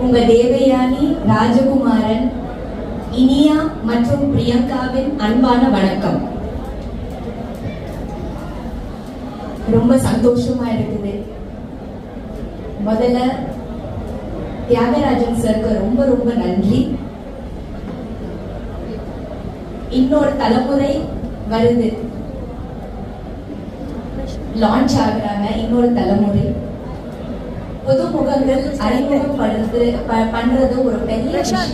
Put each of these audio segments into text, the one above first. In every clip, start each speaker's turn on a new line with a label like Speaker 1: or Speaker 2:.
Speaker 1: உங்க தேவயானி, ராஜகுமாரன், இனியா மற்றும் பிரியங்காவின் அன்பான வணக்கம். ரொம்ப சந்தோஷமா இருக்குது. முதல்ல தியாகராஜன் சாருக்கு ரொம்ப ரொம்ப நன்றி. இன்னொரு தலைமுறை வருது, லான்ச் ஆகுறாங்க. இன்னொரு தலைமுறை புதுமுகங்கள் பண்றது ஒரு பெரிய விஷயம்,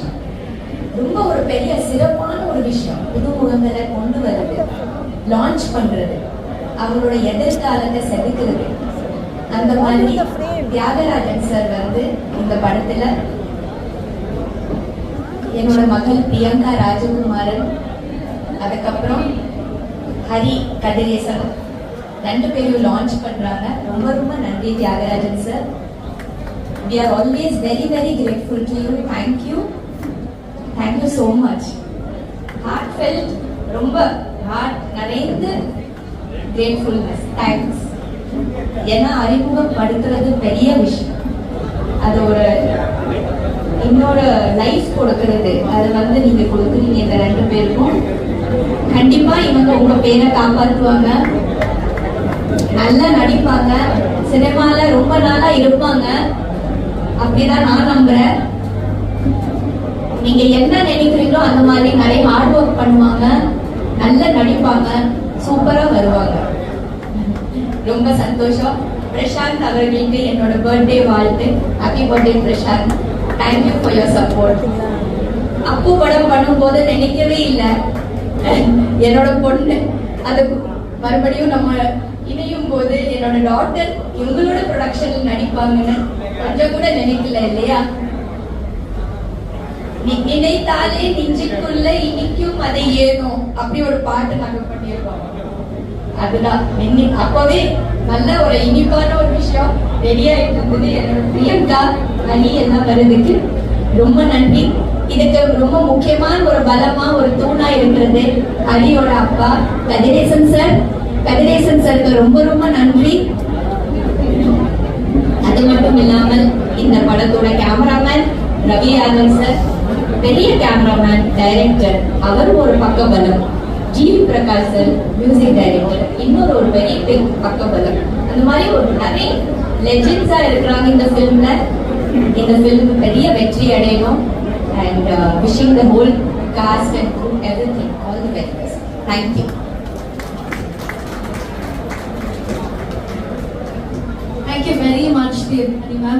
Speaker 1: ரொம்ப ஒரு பெரிய சிறப்பான ஒரு விஷயம். புதுமுகங்களை கொண்டு வர்றது, லான்ச் பண்றது, அவங்களோட எதிர்காலத்தை செதுக்கிறது. அந்த மாதிரி தியாகராஜன் சார் வந்து இந்த படத்துல என்னோட மகள் பிரியங்கா ராஜகுமாரன், அதுக்கப்புறம் ஹரி கதிரேசன் ரெண்டு பேரும் லான்ச் பண்றாங்க. ரொம்ப ரொம்ப நன்றி Thiagarajan sir. We are always very very grateful to you. Thank you so much. Heartfelt, ரொம்ப ஹார்ட் நிறைந்து gratefulness. Thanks. ஏன்னா அறிமுகப்படுத்துறது பெரிய விஷயம், அது ஒரு இன்னொரு லைஃப் கொடுக்கிறது. அது வந்து நீங்க கொடுக்குறீங்க இந்த ரெண்டு பேருக்கும். கண்டிப்பா இவங்க உங்க பேரை காப்பாற்றுவாங்க, நல்லா நடிப்பாங்க, சினிமால ரொம்ப நாளா இருப்பாங்க அப்படிதான் நான் நம்புறேன். நீங்க என்ன நினைக்கிறீங்களோ அந்த மாதிரி நிறைய ஹார்ட் ஒர்க் பண்ணுவாங்க, நல்லா நடிப்பாங்க, சூப்பரா வருவாங்க. ரொம்ப சந்தோஷம். பிரசாந்த் அவர்களுக்கு என்னோட பர்த்டே வாழ்த்து. Happy birthday Prashanth. Thank you for your support. Appu படம் பண்ணும்போது நினைக்கவே இல்லை என்னோட பொண்ணு அது மறுபடியும் நம்ம இணையும் போது என்னோட டாக்டர் இவங்களோட ப்ரொடக்ஷன்ல நடிப்பாங்கன்னு கொஞ்சம் கூட நினைக்கல இல்லையா? நினைத்தாலே நெஞ்சுக்குள்ள இனிக்கும் அதை ஏனோ அப்படி ஒரு பாட்டு நாங்க பண்ணியிருக்கோம். அதுதான் அப்பவே நல்ல ஒரு இனிப்பான ஒரு விஷயம் ரெடி ஆயிட்டு இருந்தது. என்னோட பிரியங்கா அணி எல்லாம் வருதுக்கு ரொம்ப நன்றி. இதுக்கு ரொம்ப முக்கியமான ஒரு பலமா ஒரு தூணா இருக்கிறது ஹரியோட அப்பா கதிரேசன் சார். கதிரேசன் சாருக்கு ரொம்ப ரொம்ப நன்றி. அது மட்டும் இல்லாமல் இந்த படத்தோட கேமராமேன் ரவி ஆனந்த் சார், பெரிய கேமராமேன், டைரக்டர், அவர் ஒரு பக்கபலம். GV Prakash sir music director, இன்னொரு ஒரு பெரிய பக்கபலம். அந்த மாதிரி ஒரு நிறைய லெஜெண்ட்ஸா இருக்கிறாங்க இந்த ஃபிலிம்ல. இந்த ஃபிலிம் பெரிய வெற்றி அடையணும். And wishing the whole cast and crew everything, all the very best. Thank you.
Speaker 2: Thank you very much, dear ma'am.